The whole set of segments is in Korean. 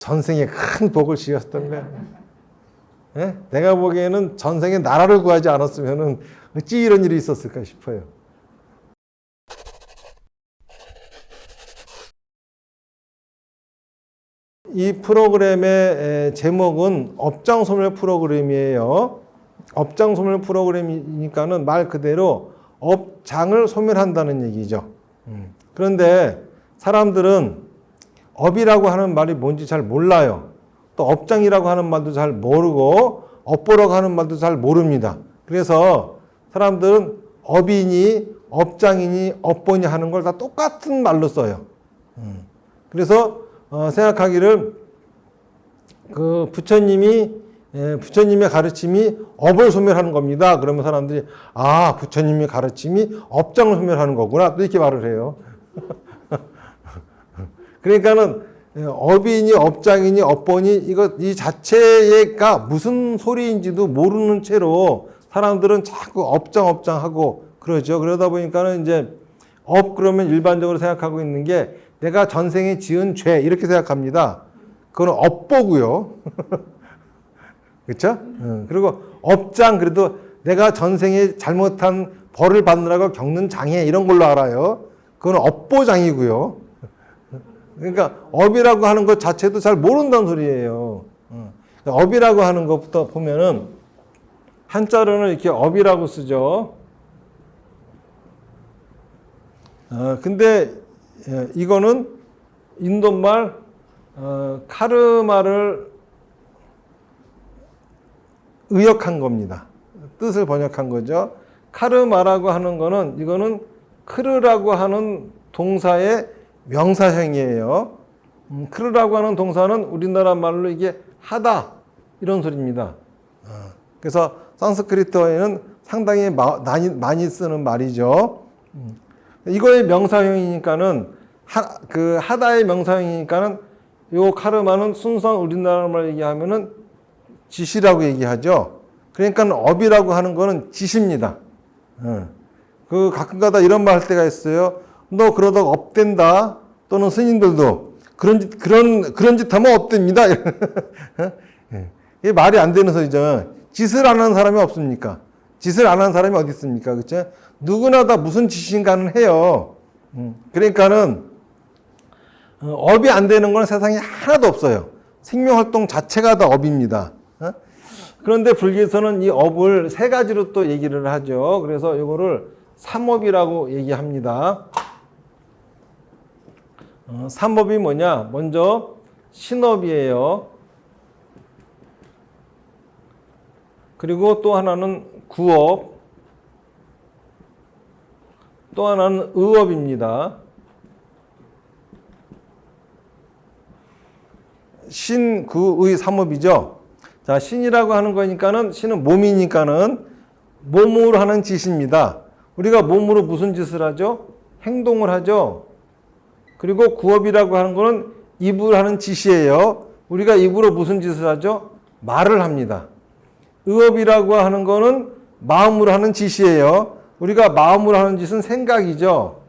전생에 큰 복을 지었던 거야. 예? 내가 보기에는 전생에 나라를 구하지 않았으면은 어찌 이런 일이 있었을까 싶어요. 이 프로그램의 제목은 업장소멸 프로그램이에요. 업장소멸 프로그램이니까는 말 그대로 업장을 소멸한다는 얘기죠. 그런데 사람들은 업이라고 하는 말이 뭔지 잘 몰라요. 또 업장이라고 하는 말도 잘 모르고 업보라고 하는 말도 잘 모릅니다. 그래서 사람들은 업이니 업장이니 업보니 하는 걸 다 똑같은 말로 써요. 그래서 생각하기를 그 부처님의 가르침이 업을 소멸하는 겁니다. 그러면 사람들이 부처님의 가르침이 업장을 소멸하는 거구나 또 이렇게 말을 해요. 그러니까는 업이니 업장이니 업보니 이 자체가 무슨 소리인지도 모르는 채로 사람들은 자꾸 업장 하고 그러죠. 그러다 보니까는 이제 업 그러면 일반적으로 생각하고 있는 게 내가 전생에 지은 죄 이렇게 생각합니다. 그거는 업보고요. 그렇죠? 그리고 업장 그래도 내가 전생에 잘못한 벌을 받느라고 겪는 장애 이런 걸로 알아요. 그거는 업보장이고요. 그러니까 업이라고 하는 것 자체도 잘 모른다는 소리예요. 업이라고 하는 것부터 보면은 한자로는 이렇게 업이라고 쓰죠. 근데 이거는 인도말 카르마를 의역한 겁니다. 뜻을 번역한 거죠. 카르마라고 하는 거는 이거는 크르라고 하는 동사의 명사형이에요. 크르라고 하는 동사는 우리나라 말로 이게 하다 이런 소리입니다. 그래서 산스크리트어에는 상당히 많이 쓰는 말이죠. 이거의 명사형이니까는 하다의 명사형이니까는 요 카르마는 순수한 우리나라 말로 얘기하면은 지시라고 얘기하죠. 그러니까 업이라고 하는 거는 지시입니다. 그 가끔가다 이런 말 할 때가 있어요. 너 그러다가 업된다. 또는 스님들도 그런 짓 하면 업됩니다. 이게 말이 안 되는 소리죠. 짓을 안 하는 사람이 없습니까? 짓을 안 하는 사람이 어디 있습니까? 그렇죠? 누구나 다 무슨 짓인가는 해요. 그러니까는 업이 안 되는 건 세상에 하나도 없어요. 생명활동 자체가 다 업입니다. 그런데 불교에서는 이 업을 세 가지로 또 얘기를 하죠. 그래서 이거를 삼업이라고 얘기합니다. 삼업이 뭐냐? 먼저 신업이에요. 그리고 또 하나는 구업, 또 하나는 의업입니다. 신, 구, 의, 삼업이죠. 자, 신이라고 하는 거니까는 신은 몸이니까는 몸으로 하는 짓입니다. 우리가 몸으로 무슨 짓을 하죠? 행동을 하죠. 그리고 구업이라고 하는 거는 입으로 하는 짓이에요. 우리가 입으로 무슨 짓을 하죠? 말을 합니다. 의업이라고 하는 거는 마음으로 하는 짓이에요. 우리가 마음으로 하는 짓은 생각이죠.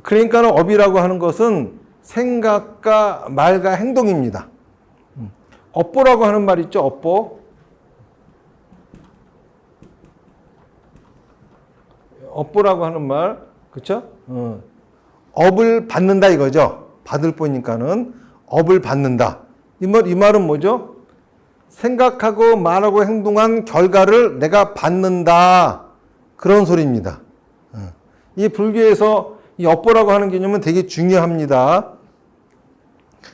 그러니까 업이라고 하는 것은 생각과 말과 행동입니다. 업보라고 하는 말 있죠? 업보. 업보라고 하는 말, 그렇죠? 업을 받는다 이거죠. 받을 보니까는 업을 받는다. 이 말은 뭐죠? 생각하고 말하고 행동한 결과를 내가 받는다. 그런 소리입니다. 이 불교에서 이 업보라고 하는 개념은 되게 중요합니다.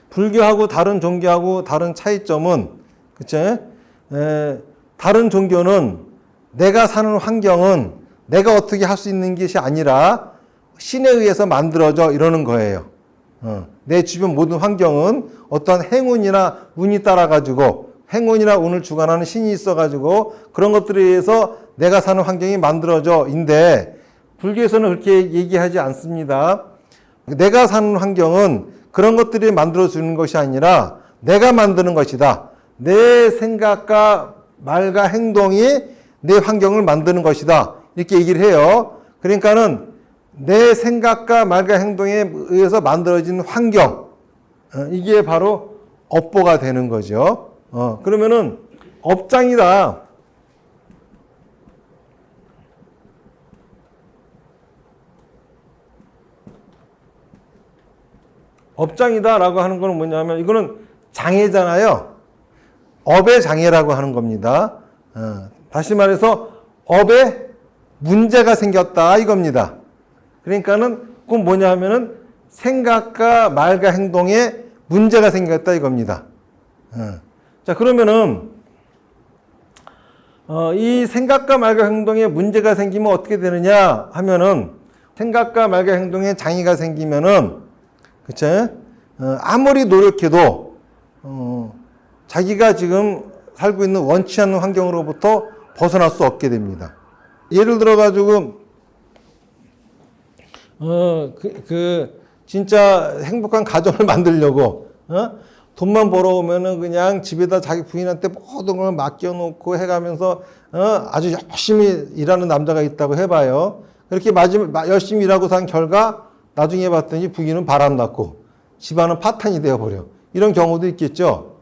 불교하고 다른 종교하고 다른 차이점은, 그쵸? 다른 종교는 내가 사는 환경은 내가 어떻게 할 수 있는 것이 아니라 신에 의해서 만들어져 이러는 거예요. 내 주변 모든 환경은 어떠한 행운이나 운이 따라가지고 행운이나 운을 주관하는 신이 있어가지고 그런 것들에 의해서 내가 사는 환경이 만들어져인데 불교에서는 그렇게 얘기하지 않습니다. 내가 사는 환경은 그런 것들이 만들어주는 것이 아니라 내가 만드는 것이다. 내 생각과 말과 행동이 내 환경을 만드는 것이다. 이렇게 얘기를 해요. 그러니까는 내 생각과 말과 행동에 의해서 만들어진 환경, 이게 바로 업보가 되는 거죠. 그러면은 업장이다. 업장이다라고 하는 거는 뭐냐면 이거는 장애잖아요. 업의 장애라고 하는 겁니다. 다시 말해서 업에 문제가 생겼다 이겁니다. 그러니까는 그건 뭐냐 하면은 생각과 말과 행동에 문제가 생겼다 이겁니다. 자, 그러면은 이 생각과 말과 행동에 문제가 생기면 어떻게 되느냐 하면은 생각과 말과 행동에 장애가 생기면은 그쵸? 아무리 노력해도 자기가 지금 살고 있는 원치 않는 환경으로부터 벗어날 수 없게 됩니다. 예를 들어 가지고 진짜 행복한 가정을 만들려고 돈만 벌어오면은 그냥 집에다 자기 부인한테 모든 걸 맡겨놓고 해가면서 아주 열심히 일하는 남자가 있다고 해봐요. 그렇게 열심히 일하고 산 결과 나중에 봤더니 부인은 바람났고 집안은 파탄이 되어버려. 이런 경우도 있겠죠.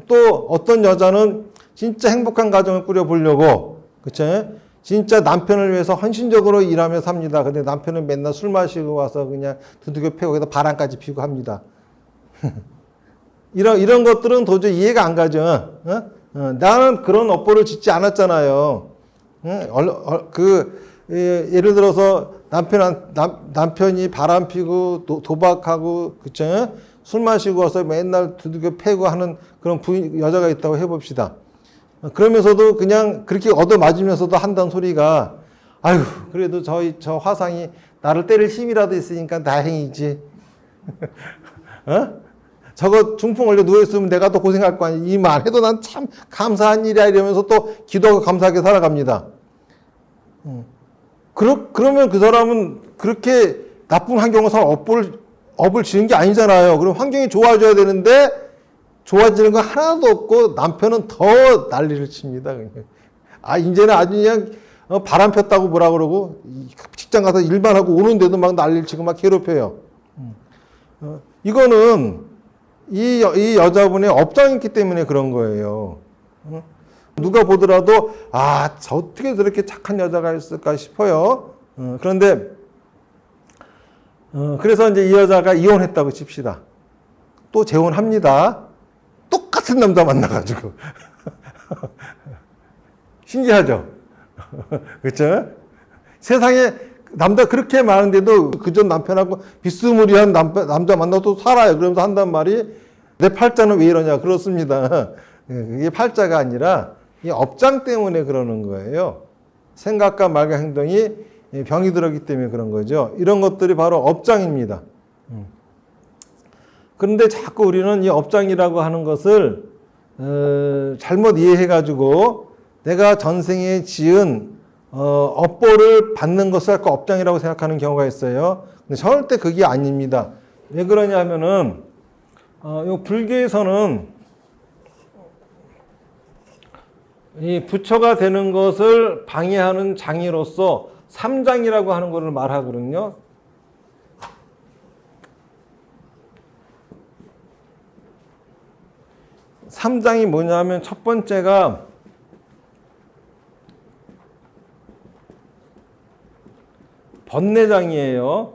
또 어떤 여자는 진짜 행복한 가정을 꾸려보려고 그쵸? 진짜 남편을 위해서 헌신적으로 일하며 삽니다. 근데 남편은 맨날 술 마시고 와서 그냥 두들겨 패고 거기다 바람까지 피고 합니다. 이런 것들은 도저히 이해가 안 가죠. 나는 그런 업보를 짓지 않았잖아요. 예를 들어서 남편이 바람 피고 도박하고 그쵸? 술 마시고 와서 맨날 두들겨 패고 하는 그런 여자가 있다고 해봅시다. 그러면서도 그냥 그렇게 얻어맞으면서도 한다는 소리가 아유 그래도 저 화상이 나를 때릴 힘이라도 있으니까 다행이지. 저거 중풍 걸려 누워있으면 내가 더 고생할 거 아니야. 이 말 해도 난 참 감사한 일이야 이러면서 또 기도하고 감사하게 살아갑니다. 그러면 그 사람은 그렇게 나쁜 환경을 살아 업을 지은 게 아니잖아요. 그럼 환경이 좋아져야 되는데 좋아지는 거 하나도 없고 남편은 더 난리를 칩니다. 이제는 아주 그냥 바람 폈다고 뭐라 그러고 직장 가서 일만 하고 오는데도 막 난리를 치고 막 괴롭혀요. 이거는 이 여자분의 업장이 있기 때문에 그런 거예요. 누가 보더라도 저 어떻게 저렇게 착한 여자가 있을까 싶어요. 그런데 그래서 이제 이 여자가 이혼했다고 칩시다. 또 재혼합니다. 똑같은 남자 만나가지고. 신기하죠? 그쵸? 세상에 남자 그렇게 많은데도 그전 남편하고 비스무리한 남자 만나고 또 살아요. 그러면서 한단 말이 내 팔자는 왜 이러냐. 그렇습니다. 그게 팔자가 아니라 이 업장 때문에 그러는 거예요. 생각과 말과 행동이 병이 들었기 때문에 그런 거죠. 이런 것들이 바로 업장입니다. 그런데 자꾸 우리는 이 업장이라고 하는 것을 잘못 이해해가지고 내가 전생에 지은 업보를 받는 것을 업장이라고 생각하는 경우가 있어요. 근데 절대 그게 아닙니다. 왜 그러냐 하면은 요 불교에서는 이 부처가 되는 것을 방해하는 장애로서 삼장이라고 하는 것을 말하거든요. 삼장이 뭐냐면 첫 번째가 번뇌장이에요.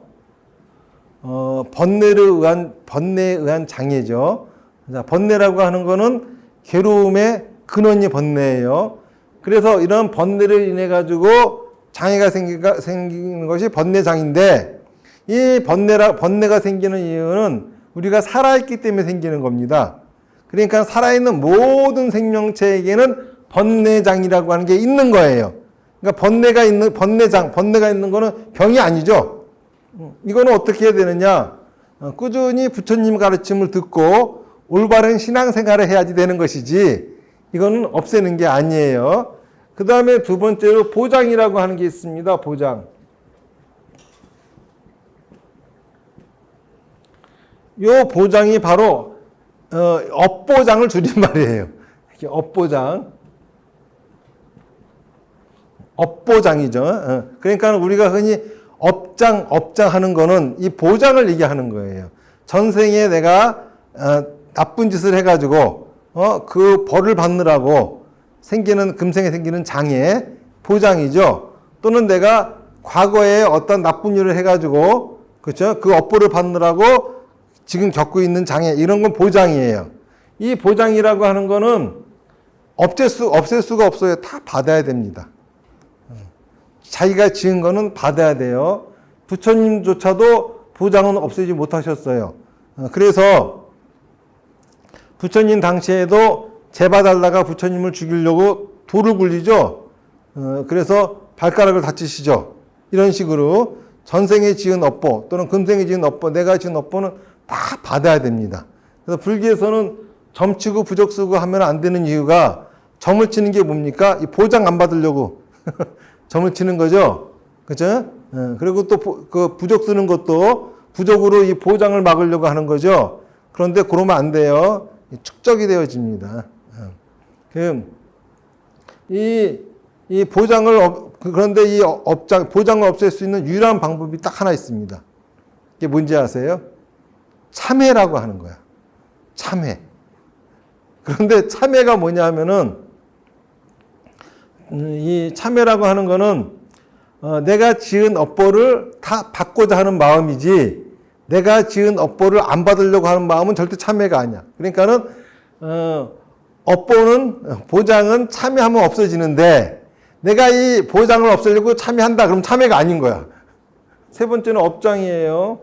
번뇌에 의한 장애죠. 자, 번뇌라고 하는 거는 괴로움의 근원이 번뇌예요. 그래서 이런 번뇌를 인해 가지고 장애가 생기는 것이 번뇌장인데, 이 번뇌가 생기는 이유는 우리가 살아있기 때문에 생기는 겁니다. 그러니까 살아있는 모든 생명체에게는 번뇌장이라고 하는 게 있는 거예요. 그러니까 번뇌가 있는 거는 병이 아니죠. 이거는 어떻게 해야 되느냐? 꾸준히 부처님 가르침을 듣고 올바른 신앙생활을 해야지 되는 것이지, 이거는 없애는 게 아니에요. 그 다음에 두 번째로 보장이라고 하는 게 있습니다. 보장. 요 보장이 바로 업보장을 줄인 말이에요. 업보장. 업보장이죠. 그러니까 우리가 흔히 업장 하는 거는 이 보장을 얘기하는 거예요. 전생에 내가 나쁜 짓을 해가지고 그 벌을 받느라고 생기는 금생에 생기는 장애, 보장이죠. 또는 내가 과거에 어떤 나쁜 일을 해가지고 그렇죠? 그 업보를 받느라고 지금 겪고 있는 장애, 이런 건 보장이에요. 이 보장이라고 하는 거는 없앨 수가 없어요. 다 받아야 됩니다. 자기가 지은 거는 받아야 돼요. 부처님조차도 보장은 없애지 못하셨어요. 그래서 부처님 당시에도 제봐달라가 부처님을 죽이려고 돌을 굴리죠. 그래서 발가락을 다치시죠. 이런 식으로 전생에 지은 업보 또는 금생에 지은 업보, 내가 지은 업보는 다 받아야 됩니다. 그래서 불교에서는 점치고 부적 쓰고 하면 안 되는 이유가, 점을 치는 게 뭡니까? 이 보장 안 받으려고 점을 치는 거죠. 그죠? 그리고 또 그 부적 쓰는 것도 부적으로 이 보장을 막으려고 하는 거죠. 그런데 그러면 안 돼요. 축적이 되어집니다. 이 보장을, 그런데 이 보장을 없앨 수 있는 유일한 방법이 딱 하나 있습니다. 이게 뭔지 아세요? 참회라고 하는 거야. 참회. 그런데 참회가 뭐냐 하면은, 이 참회라고 하는 거는 내가 지은 업보를 다 받고자 하는 마음이지, 내가 지은 업보를 안 받으려고 하는 마음은 절대 참회가 아니야. 그러니까는 업보는, 보장은 참회하면 없어지는데, 내가 이 보장을 없애려고 참회한다 그럼 참회가 아닌 거야. 세 번째는 업장이에요.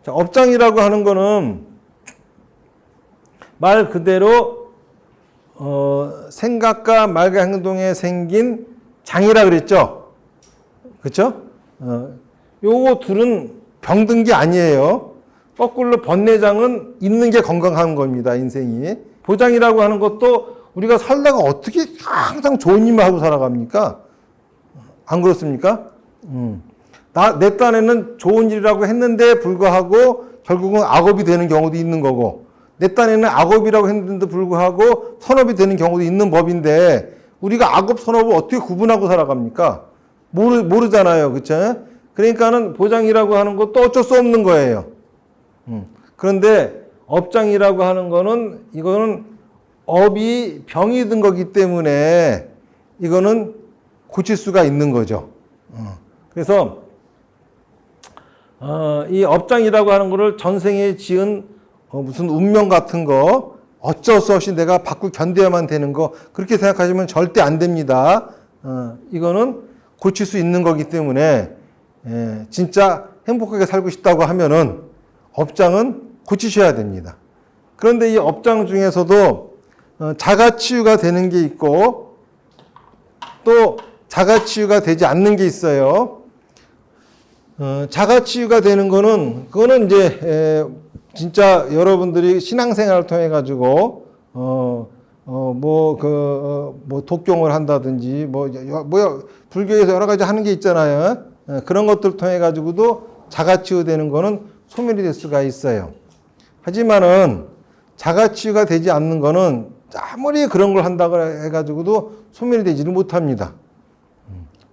자, 업장이라고 하는 거는 말 그대로 생각과 말과 행동에 생긴 장이라 그랬죠. 그렇죠? 요거 둘은 병든 게 아니에요. 거꾸로 번뇌장은 있는 게 건강한 겁니다, 인생이. 보장이라고 하는 것도 우리가 살다가 어떻게 항상 좋은 일만 하고 살아갑니까? 안 그렇습니까? 내 딴에는 좋은 일이라고 했는데 불구하고 결국은 악업이 되는 경우도 있는 거고, 내 딴에는 악업이라고 했는데도 불구하고 선업이 되는 경우도 있는 법인데, 우리가 악업, 선업을 어떻게 구분하고 살아갑니까? 모르잖아요. 그쵸? 그러니까는 보장이라고 하는 것도 어쩔 수 없는 거예요. 그런데 업장이라고 하는 거는, 이거는 업이 병이 든 거기 때문에 이거는 고칠 수가 있는 거죠. 그래서 이 업장이라고 하는 거를 전생에 지은 무슨 운명 같은 거, 어쩔 수 없이 내가 받고 견뎌야만 되는 거, 그렇게 생각하시면 절대 안 됩니다. 이거는 고칠 수 있는 거기 때문에, 진짜 행복하게 살고 싶다고 하면은 업장은 고치셔야 됩니다. 그런데 이 업장 중에서도 자가치유가 되는 게 있고 또 자가치유가 되지 않는 게 있어요. 자가치유가 되는 거는, 그거는 이제 진짜 여러분들이 신앙생활을 통해 가지고 독경을 한다든지 불교에서 여러 가지 하는 게 있잖아요. 그런 것들 통해 가지고도 자가치유되는 거는 소멸이 될 수가 있어요. 하지만은 자가치유가 되지 않는 거는 아무리 그런 걸 한다고 해가지고도 소멸이 되지를 못합니다.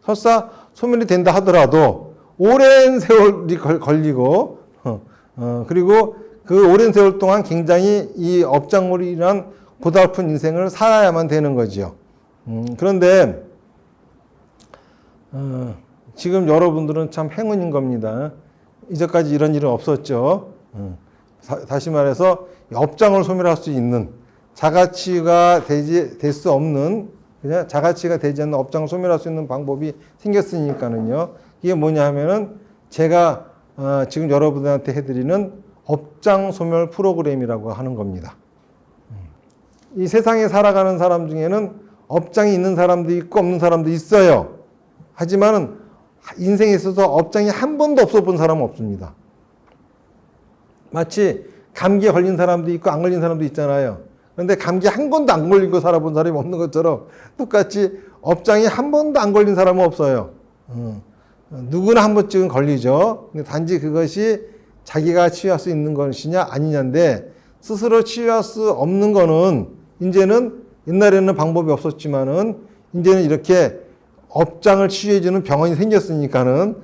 설사 소멸이 된다 하더라도 오랜 세월이 걸리고, 그리고 그 오랜 세월 동안 굉장히 이 업장으로 인한 고달픈 인생을 살아야만 되는 거죠. 그런데 지금 여러분들은 참 행운인 겁니다. 이제까지 이런 일은 없었죠. 다시 말해서 업장을 소멸할 수 있는, 자가치유가 될 수 없는, 그냥 자가치유가 되지 않는 업장을 소멸할 수 있는 방법이 생겼으니까는요. 이게 뭐냐 하면은 제가 지금 여러분들한테 해드리는 업장 소멸 프로그램이라고 하는 겁니다. 이 세상에 살아가는 사람 중에는 업장이 있는 사람도 있고 없는 사람도 있어요. 하지만은 인생에 있어서 업장이 한 번도 없어 본 사람은 없습니다. 마치 감기에 걸린 사람도 있고 안 걸린 사람도 있잖아요. 그런데 감기에 한 번도 안 걸리고 살아본 사람이 없는 것처럼 똑같이 업장이 한 번도 안 걸린 사람은 없어요. 누구나 한 번쯤은 걸리죠. 근데 단지 그것이 자기가 치유할 수 있는 것이냐 아니냐인데, 스스로 치유할 수 없는 거는 이제는, 옛날에는 방법이 없었지만은 이제는 이렇게 업장을 치유해주는 병원이 생겼으니까는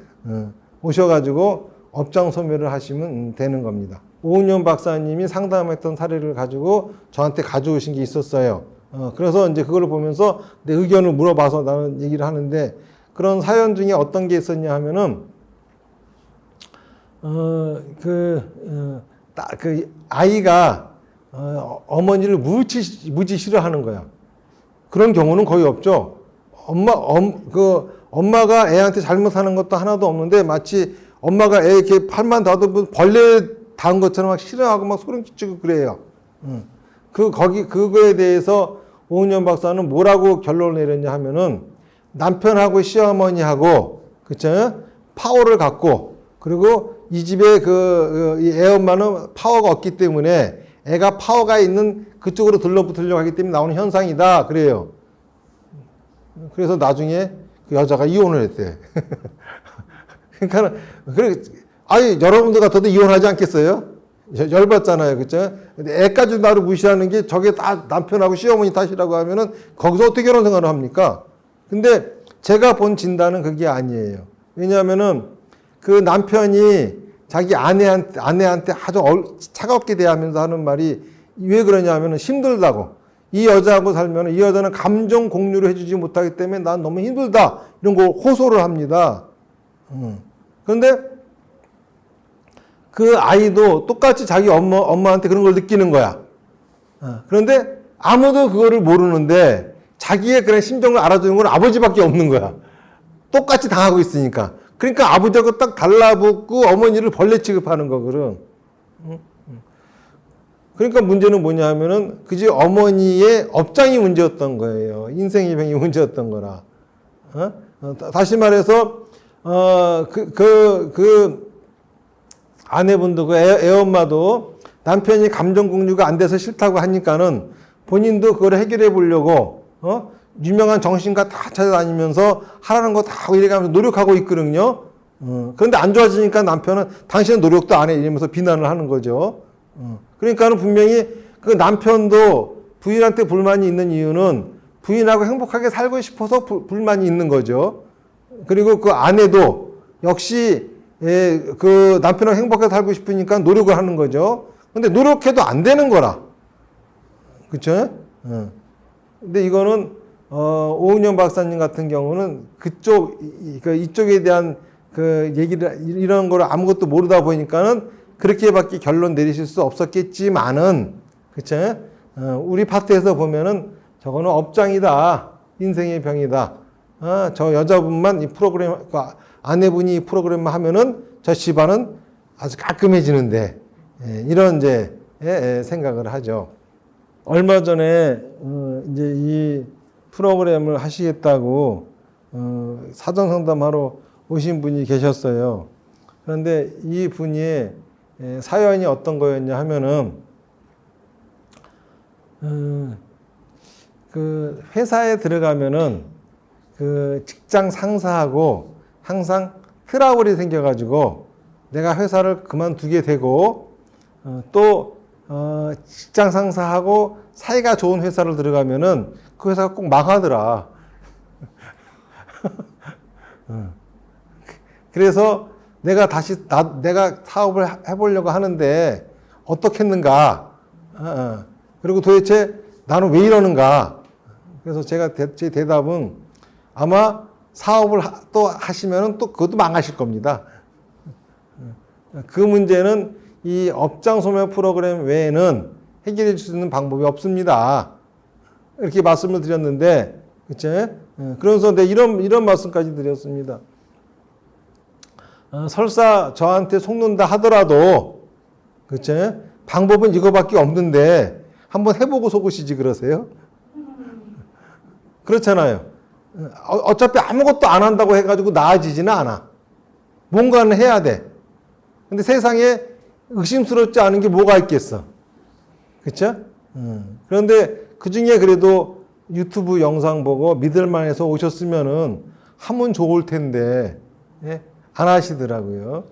오셔가지고 업장 소멸을 하시면 되는 겁니다. 오은영 박사님이 상담했던 사례를 가지고 저한테 가져오신 게 있었어요. 그래서 이제 그걸 보면서 내 의견을 물어봐서 나는 얘기를 하는데, 그런 사연 중에 어떤 게 있었냐 하면은 그 아이가 어머니를 무지 싫어하는 거야. 그런 경우는 거의 없죠. 엄마가 애한테 잘못하는 것도 하나도 없는데 마치 엄마가 애 이렇게 팔만 닿아도 벌레 닿은 것처럼 막 싫어하고 막 소름 끼치고 그래요. 그거에 대해서 오은영 박사는 뭐라고 결론을 내렸냐 하면은, 남편하고 시어머니하고, 그쵸? 파워를 갖고, 그리고 이 집에 이 애엄마는 파워가 없기 때문에 애가 파워가 있는 그쪽으로 들러붙으려고 하기 때문에 나오는 현상이다. 그래요. 그래서 나중에 그 여자가 이혼을 했대. 그러니까, 여러분들 같아도 이혼하지 않겠어요? 열받잖아요. 그쵸? 근데 애까지 나를 무시하는 게 저게 다 남편하고 시어머니 탓이라고 하면은 거기서 어떻게 결혼 생활을 합니까? 근데 제가 본 진단은 그게 아니에요. 왜냐하면은 그 남편이 자기 아내한테 아주 차갑게 대하면서 하는 말이 왜 그러냐 하면은 힘들다고. 이 여자하고 살면 이 여자는 감정 공유를 해주지 못하기 때문에 난 너무 힘들다. 이런 거 호소를 합니다. 그런데 그 아이도 똑같이 자기 엄마한테 그런 걸 느끼는 거야. 그런데 아무도 그거를 모르는데 자기의 그런 심정을 알아주는 건 아버지밖에 없는 거야. 똑같이 당하고 있으니까. 그러니까 아버지하고 딱 달라붙고 어머니를 벌레 취급하는 거거든. 그러니까 문제는 뭐냐 하면은 그지 어머니의 업장이 문제였던 거예요. 인생의 병이 문제였던 거라. 다시 말해서 아내분도 그 애엄마도 남편이 감정 공유가 안 돼서 싫다고 하니까는 본인도 그걸 해결해 보려고 유명한 정신과 다 찾아다니면서 하라는 거 다 하고 이래가면서 노력하고 있거든요. 그런데 안 좋아지니까 남편은 당신은 노력도 안 해 이러면서 비난을 하는 거죠. 그러니까는 분명히 그 남편도 부인한테 불만이 있는 이유는 부인하고 행복하게 살고 싶어서 불만이 있는 거죠. 그리고 그 아내도 역시 그 남편하고 행복하게 살고 싶으니까 노력을 하는 거죠. 근데 노력해도 안 되는 거라. 그쵸? 근데 이거는 오은영 박사님 같은 경우는 이쪽에 대한 그 얘기를 이런 걸 아무것도 모르다 보니까는 그렇게밖에 결론 내리실 수 없었겠지만은, 그쵸? 우리 파트에서 보면은 저거는 업장이다. 인생의 병이다. 저 여자분만 이 프로그램, 아내분이 이 프로그램만 하면은 저 집안은 아주 깔끔해지는데, 이런 이제 생각을 하죠. 얼마 전에 이제 이 프로그램을 하시겠다고 사전 상담하러 오신 분이 계셨어요. 그런데 이 분이 사연이 어떤 거였냐 하면은 그 회사에 들어가면은 그 직장 상사하고 항상 트러블이 생겨가지고 내가 회사를 그만두게 되고 또 직장 상사하고 사이가 좋은 회사를 들어가면은 그 회사가 꼭 망하더라. 그래서 내가 사업을 해보려고 하는데 어떻겠는가? 그리고 도대체 나는 왜 이러는가? 그래서 제 대답은 아마 사업을 또 하시면은 또 그것도 망하실 겁니다. 그 문제는 이 업장 소멸 프로그램 외에는 해결해 줄 수 있는 방법이 없습니다. 이렇게 말씀을 드렸는데, 그쵸? 그래서 이런 말씀까지 드렸습니다. 설사 저한테 속는다 하더라도, 그쵸? 방법은 이거밖에 없는데, 한번 해보고 속으시지 그러세요? 그렇잖아요. 어차피 아무것도 안 한다고 해가지고 나아지지는 않아. 뭔가는 해야 돼. 근데 세상에 의심스럽지 않은 게 뭐가 있겠어. 그쵸? 그런데 그 중에 그래도 유튜브 영상 보고 믿을만해서 오셨으면은 하면 좋을 텐데, 예? 안 하시더라고요.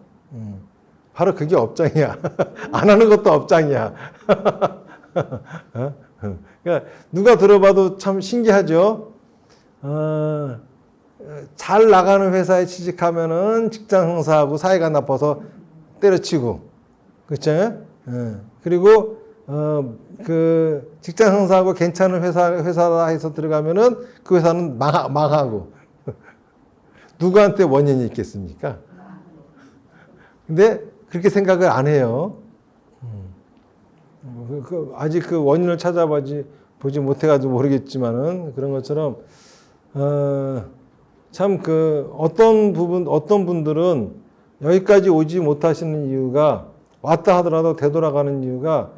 바로 그게 업장이야. 안 하는 것도 업장이야. 그러니까 누가 들어봐도 참 신기하죠. 잘 나가는 회사에 취직하면은 직장 상사하고 사이가 나빠서 때려치고, 그렇죠? 그리고 그 직장 상사하고 괜찮은 회사라 해서 들어가면은 그 회사는 망하고 누구한테 원인이 있겠습니까? 근데 그렇게 생각을 안 해요. 아직 그 원인을 보지 못해가지고 모르겠지만은 그런 것처럼 참 그 어떤 분들은 여기까지 오지 못하시는 이유가 왔다 하더라도 되돌아가는 이유가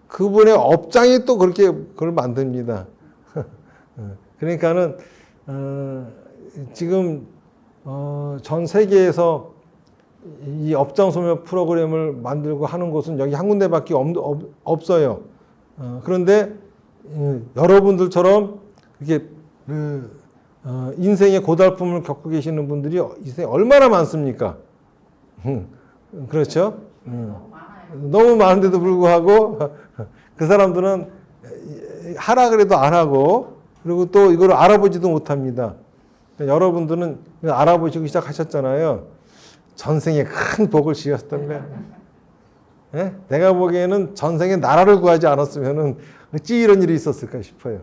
그분의 업장이 또 그렇게 그걸 만듭니다. 그러니까는 지금 전 세계에서 이 업장 소멸 프로그램을 만들고 하는 곳은 여기 한 군데밖에 없어요. 그런데 여러분들처럼 이렇게 인생의 고달픔을 겪고 계시는 분들이 인생에 얼마나 많습니까? 그렇죠? 너무 많은데도 불구하고 그 사람들은 하라 그래도 안 하고 그리고 또 이걸 알아보지도 못합니다. 여러분들은 알아보시고 시작하셨잖아요. 전생에 큰 복을 지었던 거야. 예? 내가 보기에는 전생에 나라를 구하지 않았으면 어찌 이런 일이 있었을까 싶어요.